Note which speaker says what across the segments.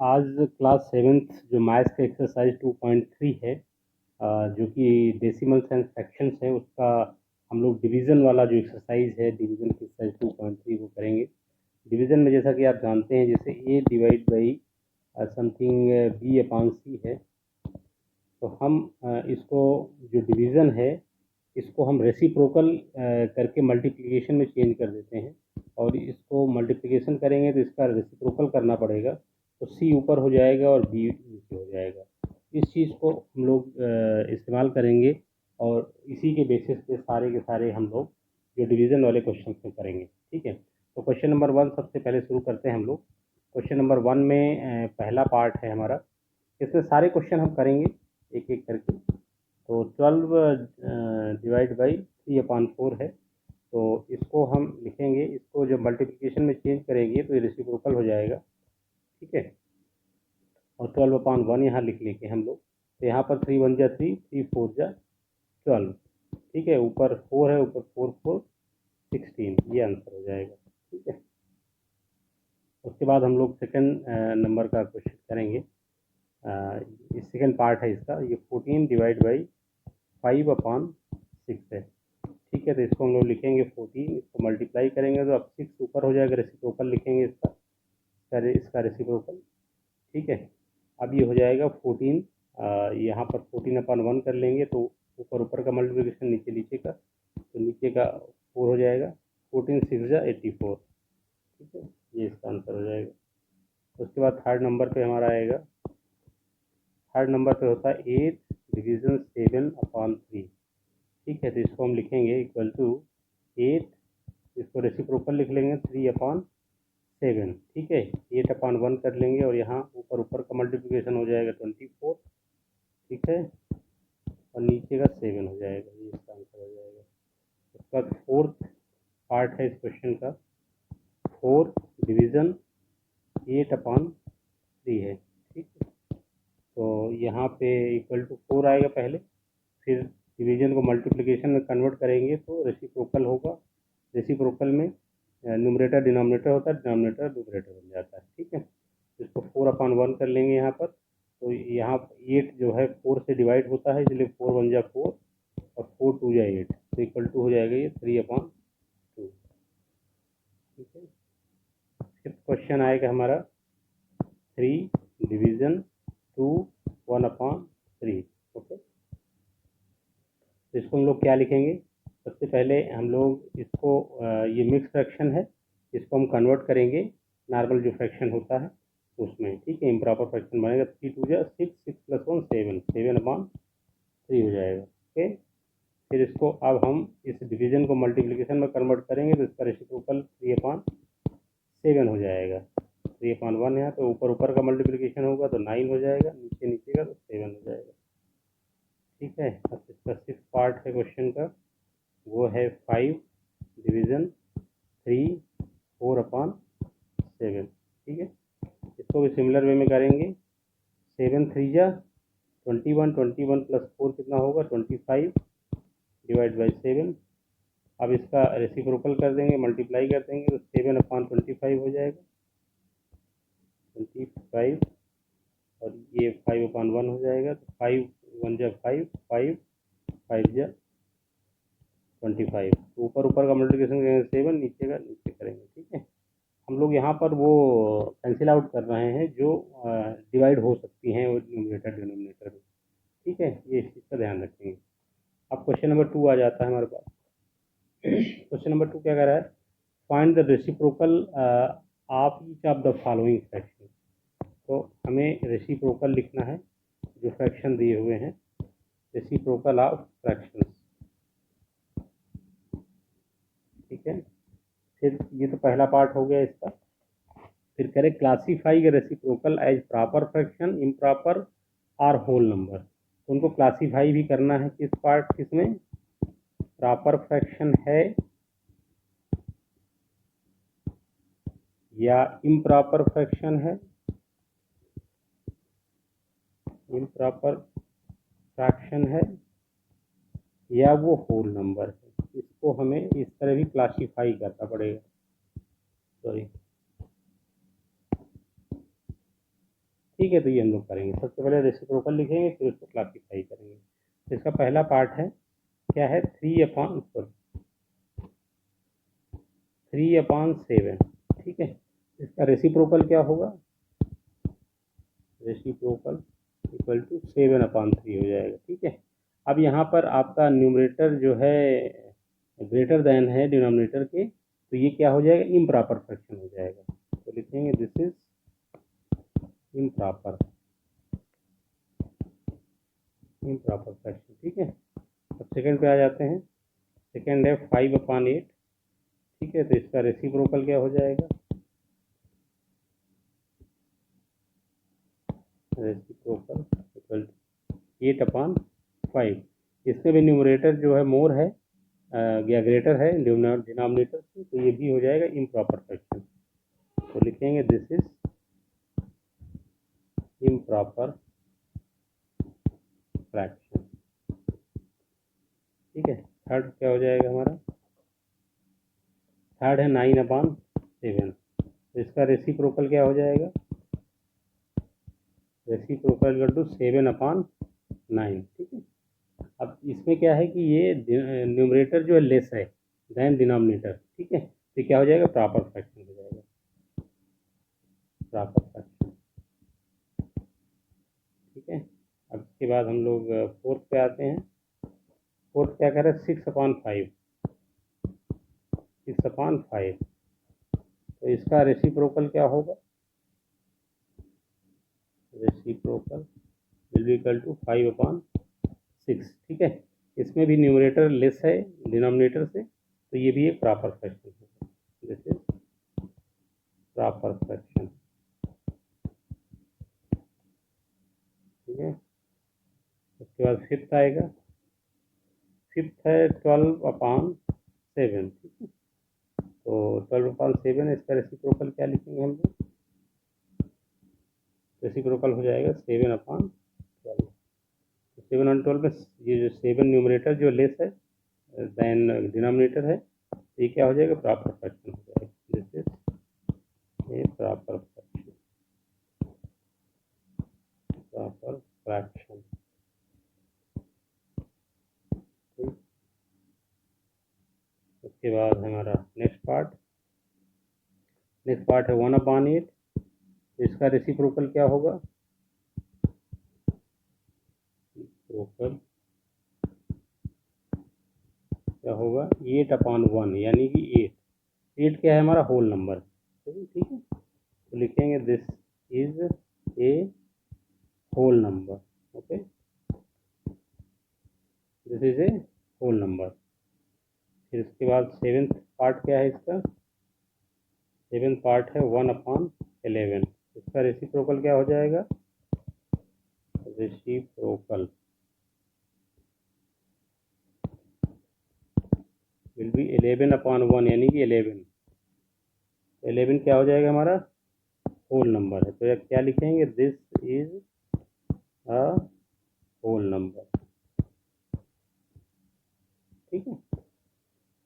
Speaker 1: आज class seventh जो maths का एक्सरसाइज 2.3 है, जो कि डेसिमल्स एंड फ्रैक्शंस है, उसका हम लोग डिवीज़न वाला जो एक्सरसाइज है, डिवीज़न की एक्सरसाइज 2.3 वो करेंगे। डिवीज़न में जैसा कि आप जानते हैं, जैसे A divide by something B upon C है, तो हम इसको जो डिवीज़न है इसको हम रेसिप्रोकल करके मल्टीप्लिकेशन में चेंज कर देते हैं, और इसको मल्टीप्लिकेशन करेंगे तो इसका रेसिप्रोकल करना पड़ेगा, तो सी ऊपर हो जाएगा और बी नीचे हो जाएगा। इस चीज़ को हम लोग इस्तेमाल करेंगे और इसी के बेसिस पे सारे के सारे हम लोग जो डिवीज़न वाले क्वेश्चन में करेंगे। ठीक है, तो क्वेश्चन नंबर 1 सबसे पहले शुरू करते हैं हम लोग। क्वेश्चन नंबर 1 में पहला पार्ट है हमारा, इसमें सारे क्वेश्चन हम करेंगे एक एक करके। तो 12 डिवाइड बाई 3/4 है, तो इसको हम लिखेंगे, इसको जब मल्टीप्लिकेशन में चेंज करेंगे तो ये रेसिप्रोकल हो जाएगा। ठीक है, और 12/1 यहाँ लिख लेंगे हम लोग, तो यहाँ पर 3 1 जा 3, 3 4 जा 12। ठीक है, ऊपर 4 है, ऊपर 4 4 16, ये आंसर हो जाएगा। ठीक है, उसके बाद हम लोग सेकंड नंबर का क्वेश्चन करेंगे। ये सेकंड पार्ट है इसका, ये 14 डिवाइड बाई 5/6 है। ठीक है, तो इसको हम लोग लिखेंगे 14, इसको मल्टीप्लाई करेंगे तो अब 6 ऊपर हो जाएगा, रेसिप्रोकल लिखेंगे इसका रेसिप्रोकल। ठीक है, अब ये हो जाएगा 14, यहाँ पर 14/1 कर लेंगे तो ऊपर ऊपर का मल्टीप्लिकेशन, नीचे नीचे का, तो नीचे का 4 हो जाएगा। 14 6 जा 84। ठीक है, ये इसका आंसर हो जाएगा। उसके बाद थर्ड नंबर पे हमारा आएगा, थर्ड नंबर पे होता है 8 डिवीज़न 7/3। ठीक है, तो इसको हम लिखेंगे इक्वल टू 8, इसको रेसिप्रोकल लिख लेंगे 3/7। ठीक है, 8/1 कर लेंगे और यहाँ ऊपर ऊपर का मल्टीप्लिकेशन हो जाएगा 24। ठीक है, और नीचे का 7 हो जाएगा, ये इसका आंसर हो जाएगा। उसके बाद फोर्थ पार्ट है इस क्वेश्चन का, 4 डिवीज़न 8/3 है। ठीक है, तो यहाँ पे इक्वल टू 4 आएगा पहले, फिर डिवीज़न को मल्टीप्लिकेशन में कन्वर्ट करेंगे तो रेसिप्रोकल होगा। रेसिप्रोकल में न्यूमरेटर डिनोमिनेटर होता है, डिनोमिनेटर न्यूमरेटर बन जाता है। ठीक है, इसको 4/1 कर लेंगे यहाँ पर, तो यहाँ 8 जो है 4 से डिवाइड होता है, इसलिए 4 1 जा 4 और 4 2 जा 8, तो इक्वल टू हो जाएगा ये 3/2। ठीक है, फिफ्थ क्वेश्चन आएगा हमारा 3 डिवीज़न 2 1/3। ओके, तो इसको हम लोग क्या लिखेंगे, सबसे पहले हम लोग इसको ये मिक्स फ्रैक्शन है, इसको हम कन्वर्ट करेंगे नॉर्मल जो फ्रैक्शन होता है उसमें। ठीक है, इम्प्रॉपर फ्रैक्शन बनेगा, 3 2 जा 6, 6 + 1 7, 7/3 हो जाएगा। ओके, फिर इसको अब हम इस डिवीज़न को मल्टीप्लिकेशन में कन्वर्ट करेंगे तो इसका रेसिप्रोकल 3/7 हो जाएगा। 3/1 है तो ऊपर ऊपर का मल्टीप्लिकेशन होगा तो 9 हो जाएगा, नीचे नीचे का तो 7 हो जाएगा। ठीक है, अब इसका सिक्स पार्ट है क्वेश्चन का, वो है 5 डिवीज़न 3 4/7। ठीक है, इसको भी सिमिलर वे में करेंगे। 7 3 जा 21, 21 + 4 कितना होगा 25 डिवाइड बाई 7। अब इसका रेसिप्रोकल कर देंगे, मल्टीप्लाई कर देंगे तो 7/25 हो जाएगा, 25, और ये 5/1 हो जाएगा, तो 5 1 जा 5, 5 5 जा 25, ऊपर ऊपर का मल्टीप्लिकेशन करेंगे 7, नीचे का नीचे करेंगे। ठीक है, हम लोग यहाँ पर वो कैंसिल आउट कर रहे हैं जो डिवाइड हो सकती हैं न्यूमरेटर डिनोमिनेटर में। ठीक है, ये इस चीज़ का ध्यान रखेंगे। अब क्वेश्चन नंबर 2 आ जाता है हमारे पास। क्वेश्चन नंबर 2 क्या कह रहा है, find the reciprocal of each of the following fraction. तो हमें रेसिप्रोकल लिखना है जो फ्रैक्शन दिए हुए हैं, रेसिप्रोकल ऑफ फ्रैक्शंस। ठीक है, फिर ये तो पहला पार्ट हो गया इसका। फिर करें classify reciprocal as proper fraction, improper और होल नंबर। तो उनको क्लासीफाई भी करना है किस पार्ट, किसमें, प्रॉपर फ्रैक्शन है या इम्प्रॉपर फ्रैक्शन है, इम्प्रॉपर फ्रैक्शन है, या वो होल नंबर है। इसको हमें इस तरह भी क्लासीफाई करना पड़ेगा। सॉरी, ठीक है, तो ये हम लोग करेंगे। सबसे पहले रेसिप्रोकल लिखेंगे, फिर उसको क्लासीफाई करेंगे। तो इसका पहला पार्ट है, क्या है, 3/7, ठीक है। इसका रेसिप्रोकल क्या होगा, रेसिप्रोकल इक्वल टू 7/3 हो जाएगा, ठीक है। अब यहाँ पर आपका न्यूमरेटर जो है ग्रेटर देन है डिनोमिनेटर के, तो ये क्या हो जाएगा, इम्प्रॉपर फ्रैक्शन हो जाएगा। तो लिखेंगे दिस इज इम्प्रॉपर फ्रैक्शन, ठीक है। अब सेकंड पे आ जाते हैं। सेकंड है 5/8, ठीक है। तो इसका रेसिप्रोकल क्या हो जाएगा, रेसिप्रोकल इक्वल टू 8/5। इसमें भी न्यूमरेटर जो है मोर है या ग्रेटर है डिनोमिनेटर से, तो ये भी हो जाएगा इम्प्रॉपर फ्रैक्शन। तो लिखेंगे दिस इज इम्प्रॉपर फ्रैक्शन, ठीक है। थर्ड क्या हो जाएगा हमारा, थर्ड है 9/7। तो इसका रेसिप्रोकल क्या हो जाएगा, रेसिप्रोकल इक्वल टू 7/9, ठीक है। अब इसमें क्या है कि ये न्यूमरेटर जो है लेस है देन डिनोमिनेटर, ठीक है। तो क्या हो जाएगा, प्रॉपर फ्रैक्शन हो जाएगा, प्रॉपर फ्रैक्शन, ठीक है। अब इसके बाद हम लोग फोर्थ पे आते हैं। फोर्थ क्या कह रहे हैं, 6/5, 6/5। तो इसका रेसिप्रोकल क्या होगा, reciprocal will be equal to 5/6, ठीक है। इसमें भी न्यूमरेटर लेस है डिनोमिनेटर से, तो ये भी एक प्रॉपर फ्रैक्शन है, दिस इज प्रॉपर फ्रैक्शन, ठीक है। उसके बाद फिफ्थ आएगा, फिफ्थ है 12/7, ठीक है। तो 12/7 इसका रेसिप्रोकल क्या लिखेंगे हम लोग, रेसिप्रोकल हो जाएगा 7/12। 7/12 में ये जो 7 न्यूमरेटर जो लेस है देन डिनोमिनेटर है, ये क्या हो जाएगा, प्रॉपर फ्रैक्शन हो जाएगा, this is A proper fraction, proper fraction, ठीक। उसके बाद हमारा नेक्स्ट पार्ट है 1/8। इसका रेसिप्रोकल क्या होगा, रेसिप्रोकल क्या होगा, 8/1, यानी कि 8 क्या है हमारा, होल नंबर, ठीक है। तो लिखेंगे this is a whole number, okay, this is a whole number. फिर इसके बाद सेवेंथ पार्ट क्या है इसका, सेवेंथ पार्ट है 1/11। इसका रेसिप्रोकल क्या हो जाएगा, रेसिप्रोकल विल बी 11/1, यानी कि 11 क्या हो जाएगा हमारा, होल नंबर है। तो क्या लिखेंगे, this is a whole number, ठीक है। तो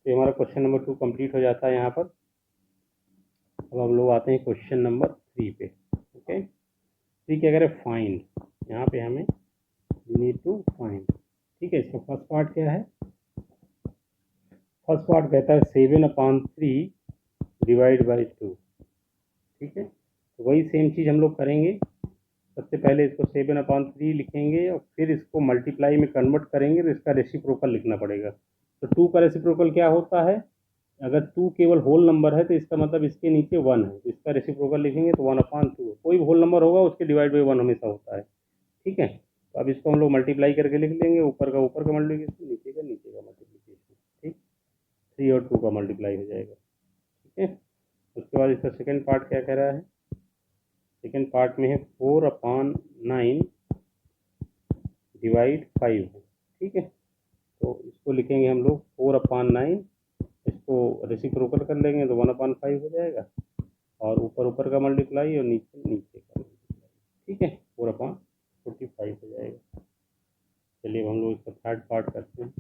Speaker 1: हमारा क्वेश्चन नंबर 2 कंप्लीट हो जाता है यहाँ पर। अब हम लोग आते हैं क्वेश्चन नंबर 3 पे, ओके। 3 क्या करें, फाइंड, यहाँ पे हमें नीड टू फाइंड, ठीक है। इसका फर्स्ट पार्ट क्या है, फर्स्ट पार्ट कहता है 7/3 डिवाइड बाई 2, ठीक है। तो वही सेम चीज़ हम लोग करेंगे। सबसे पहले इसको 7/3 लिखेंगे और फिर इसको मल्टीप्लाई में कन्वर्ट करेंगे, तो इसका रेसिप्रोकल लिखना पड़ेगा। तो 2 का रेसिप्रोकल क्या होता है, अगर 2 केवल होल नंबर है तो इसका मतलब इसके नीचे 1 है, तो इसका रेसिप्रोकल लिखेंगे तो 1/2। कोई भी होल नंबर होगा उसके डिवाइड बाई 1 हमेशा होता है, ठीक है। तो अब इसको हम लोग मल्टीप्लाई करके लिख लेंगे, ऊपर का मल्टीप्लिकेशन, नीचे का मल्टीप्लिकेशन, ठीक। 3 और 2 का मल्टीप्लाई हो जाएगा, ठीक है। उसके बाद इसका सेकेंड पार्ट क्या कह रहा है, सेकेंड पार्ट में है 4/9 डिवाइड 5 है, ठीक है। तो इसको लिखेंगे हम लोग 4/9, इसको रेसिप्रोकल कर लेंगे तो 1/5 हो जाएगा, और ऊपर का मल्टीप्लाई और नीचे का मल्टीप्लाई, ठीक है, 4/45 हो जाएगा। चलिए अब हम लोग इसका थर्ड पार्ट करते हैं।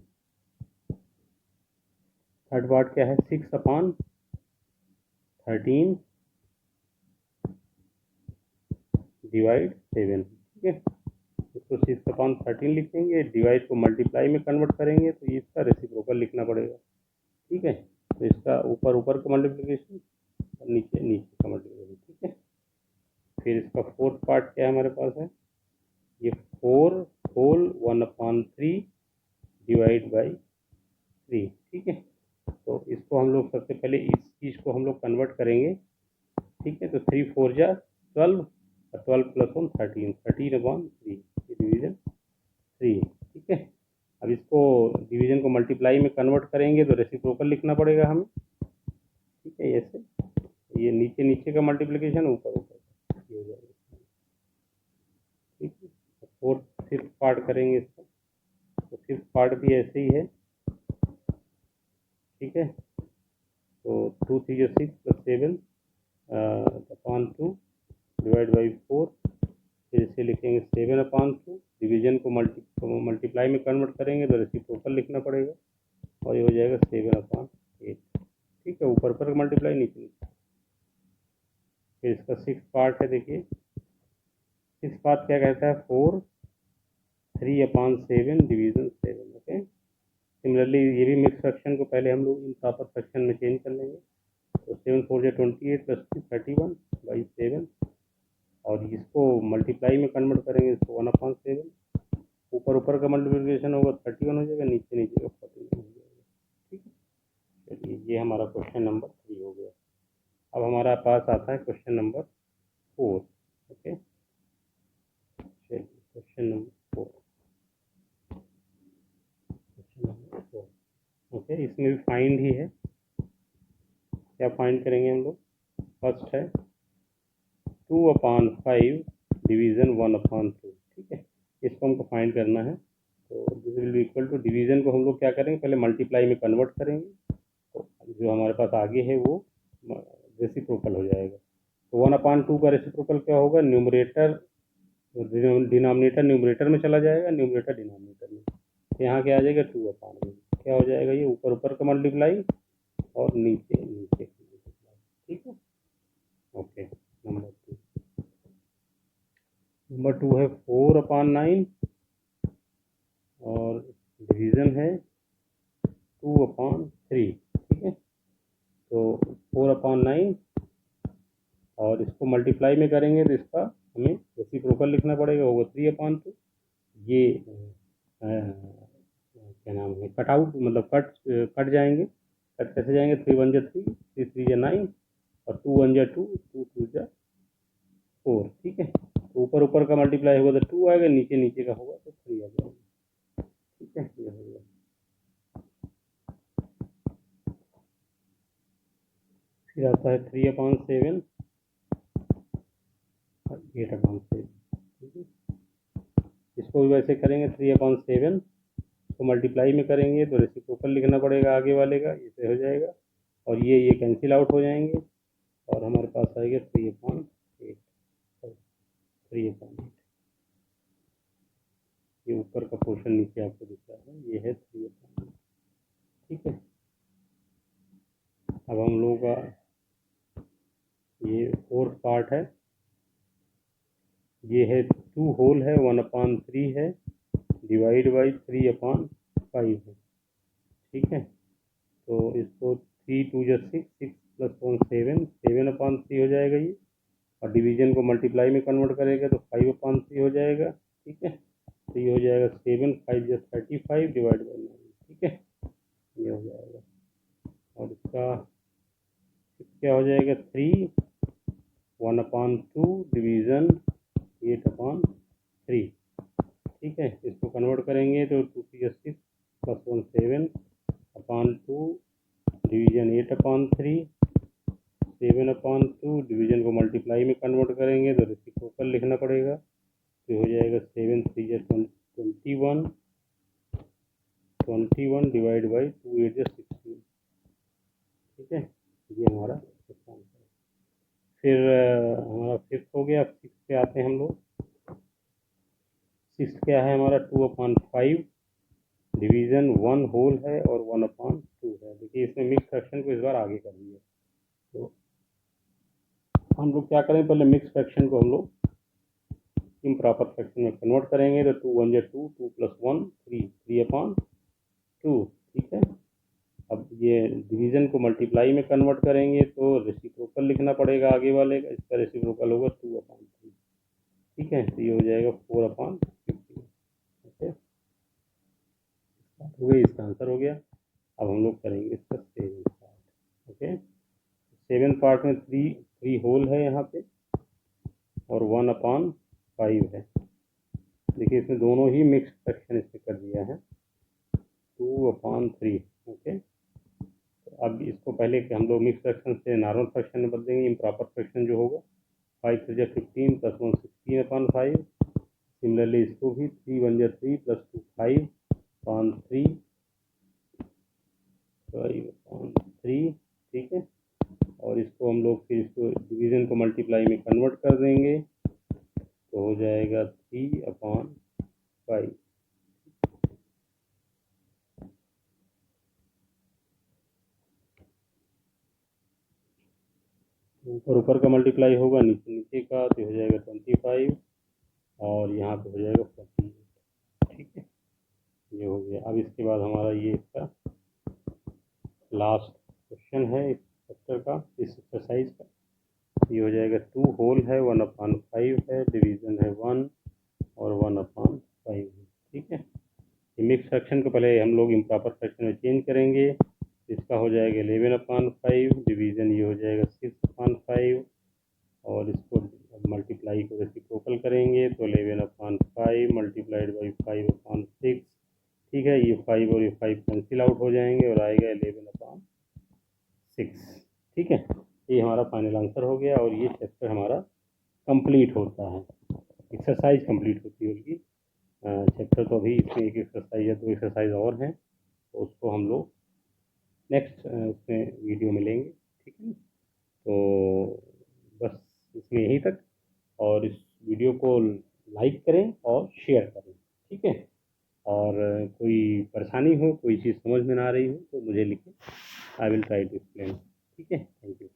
Speaker 1: थर्ड पार्ट क्या है, 6/13 डिवाइड 7, ठीक है। इसको 6/13 लिखेंगे, डिवाइड को मल्टीप्लाई में कन्वर्ट करेंगे तो ये इसका रेसिप्रोकल लिखना पड़ेगा, ठीक है। तो इसका ऊपर ऊपर का मल्टीप्लिकेशन और नीचे नीचे का मल्टीप्लिकेशन, ठीक है। फिर इसका फोर्थ पार्ट क्या है हमारे पास है, ये 4 होल 1/3 डिवाइड बाई 3, ठीक है। तो इसको हम लोग सबसे पहले इस चीज़ को हम लोग कन्वर्ट करेंगे, ठीक है। तो 3 4 जा 12 और 12 + 1 13, 13/3 डिवीजन 3, ठीक है। अब इसको डिवीजन को मल्टीप्लाई में कन्वर्ट करेंगे तो रेसिप्रोकल लिखना पड़ेगा हमें, ठीक है। ऐसे ये नीचे नीचे का मल्टीप्लिकेशन, ऊपर ऊपर ये हो जाएगा, ठीक है। फोर्थ फिफ्थ पार्ट करेंगे इसका, तो फिफ्थ पार्ट भी ऐसे ही है, ठीक है। तो 2 3 × 6 + 7 अपॉन 2 डिवाइड बाई 4, फिर इसे लिखेंगे 7/2, डिवीजन को मल्टीप्लाई में कन्वर्ट करेंगे तो रेसिप्रोकल लिखना पड़ेगा और ये हो जाएगा 7/8, ठीक है। ऊपर पर मल्टीप्लाई नीचे नीचे। फिर इसका 6 पार्ट है, देखिए 6 पार्ट क्या कहता है, 4 3/7 डिवीजन 7, ओके। सिमिलरली ये भी मिक्स फ्रैक्शन को पहले हम लोग इन प्रॉपर फ्रैक्शन में चेंज कर लेंगे। तो 7 4 × 28 + 2 31/7, और इसको मल्टीप्लाई में कन्वर्ट करेंगे, इसको 1/7, ऊपर ऊपर का मल्टीप्लिकेशन होगा 31 हो जाएगा, नीचे नीचे का 41 हो जाएगा, ठीक है। चलिए ये हमारा क्वेश्चन नंबर 3 हो गया। अब हमारा पास आता है क्वेश्चन नंबर 4, ओके। चलिए क्वेश्चन नंबर 4, ओके। इसमें भी फाइंड ही है, क्या फाइंड करेंगे हम लोग। फर्स्ट है 2/5 डिवीज़न 1/2, ठीक है। इसको हमको फाइंड करना है। तो this will be equal to, division को हम लोग क्या करेंगे, पहले मल्टीप्लाई में कन्वर्ट करेंगे, तो जो हमारे पास आगे है वो रेसिप्रोकल हो जाएगा। तो 1/2 का रेसिप्रोकल क्या होगा, न्यूमरेटर डिनोमिनेटर न्यूमरेटर में चला जाएगा, न्यूमरेटर डिनोमिनेटर में, तो यहाँ क्या आ जाएगा 2/, क्या हो जाएगा, ये ऊपर ऊपर का मल्टीप्लाई और नीचे नीचे का मल्टीप्लाई, ठीक है, ओके। नंबर 2 है 4/9 और डिवीज़न है 2/3, ठीक है। तो 4/9 और इसको मल्टीप्लाई में करेंगे तो इसका हमें रेसिप्रोकल लिखना पड़ेगा, होगा 3/2। ये क्या नाम है, कट आउट मतलब कट जाएंगे, कट कैसे जाएंगे, 3 1 × 3, 3 3 × 9 और 2 1 × 2, 2 2 × 4, ठीक है। तो ऊपर ऊपर का मल्टीप्लाई होगा तो 2 आएगा, नीचे नीचे का होगा तो 3 आ जाएगा, ठीक है। ये हो गया। फिर आता है 3/7 और 8/7, ठीक है। इसको भी वैसे करेंगे, 3/7 को मल्टीप्लाई में करेंगे तो रेसिप्रोकल लिखना पड़ेगा आगे वाले का, इसे हो जाएगा और ये कैंसिल आउट हो जाएंगे और हमारे पास आएगा 3/8, 3/8। ये ऊपर का पोर्शन नीचे आपको दिख रहा है, ये है 3/8, ठीक है। अब हम लोगों का ये फोर्थ पार्ट है, ये है 2 होल है 1/3 है डिवाइड बाई 3/5 है, ठीक है। तो इसको 3 2 × 6, 6 + 1 7, 7/3 हो जाएगा ये, और डिवीजन को मल्टीप्लाई में कन्वर्ट करेगा तो 5/3 हो जाएगा, ठीक है। तो ये हो जाएगा 7 5 × 35 डिवाइड बाई 9, ठीक है। ये हो जाएगा और इसका क्या हो जाएगा, 3 1/2 डिवीज़न 8/3, ठीक है। इसको कन्वर्ट करेंगे तो 2 3 × 6 + 1 7/2 डिवीज़न 8/3, 7/2 डिवीज़न को मल्टीप्लाई में कन्वर्ट करेंगे तो रेसिप्रोकल लिखना पड़ेगा, तो हो जाएगा 7 3 × 21 डिवाइड बाई 2 8 × 16, ठीक है। ये हमारा आंसर है। फिर हमारा फिफ्थ हो गया। सिक्स पे आते हैं हम लोग। सिक्स क्या है हमारा, 2/5 डिवीज़न 1 होल है और 1/2 है। देखिए इसमें मिक्स फ्रैक्शन को इस बार आगे कर दिया, तो हम लोग क्या करें, पहले मिक्स फ्रैक्शन को हम लोग इम्प्रॉपर फ्रैक्शन में कन्वर्ट करेंगे तो 2 1 2, 2 + 1 3, 3/2, ठीक है। अब ये डिवीज़न को मल्टीप्लाई में कन्वर्ट करेंगे तो रेसिप्रोकल लिखना पड़ेगा आगे वाले का, इसका रेसिप्रोकल होगा 2/3, ठीक है। तो ये हो जाएगा 4/50, ओके। हो गई, इसका आंसर हो गया। अब हम लोग करेंगे इसका 7th part, okay. 7th part में 3 होल है यहाँ पे और 1/5 है। देखिए इसमें दोनों ही मिक्स फ्रैक्शन इसमें कर दिया है, 2/3, ओके। तो अब इसको पहले हम लोग मिक्स फ्रैक्शन से नॉर्मल फ्रैक्शन में बदलेंगे। इम्प्रॉपर फ्रैक्शन जो होगा 5 3 15 + 1 16/5। सिमिलरली इसको भी 3 1 3 + 2 5/3, 5/3, ठीक है। और इसको हम लोग फिर इसको डिवीज़न को मल्टीप्लाई में कन्वर्ट कर देंगे तो हो जाएगा 3/5। ऊपर का मल्टीप्लाई होगा नीचे का तो हो जाएगा 25 और यहाँ पे हो जाएगा 48, ठीक है। ये हो गया। अब इसके बाद हमारा ये इसका लास्ट क्वेश्चन है इस चैप्टर का, इस एक्सरसाइज का। ये हो जाएगा 2 होल है, 1/5 है, डिवीज़न है 1 और 1/5 है, ठीक है। ये मिक्स फ्रैक्शन को पहले हम लोग इम्प्रॉपर फ्रैक्शन में चेंज करेंगे। इसका हो जाएगा 11/5, डिवीज़न ये हो जाएगा 6/5 और इसको मल्टीप्लाई को रेसिप्रोकल करेंगे तो 11/5 मल्टीप्लाइड बाई 5/6, ठीक है। ये 5 और ये 5 कैंसिल आउट हो जाएंगे और आएगा 11/6, ठीक है। ये हमारा फाइनल आंसर हो गया और ये चैप्टर हमारा कंप्लीट होता है, एक्सरसाइज कंप्लीट होती है उसकी। चैप्टर तो अभी इसमें एक एक्सरसाइज है, 2 एक्सरसाइज और हैं, तो उसको हम लोग नेक्स्ट उसमें वीडियो में लेंगे, ठीक है। तो बस इसमें यहीं तक, और इस वीडियो को लाइक करें और शेयर करें, ठीक है। और कोई परेशानी हो, कोई चीज़ समझ में ना आ रही हो तो मुझे लिखें, I will try to explain, ठीक है। Thank you.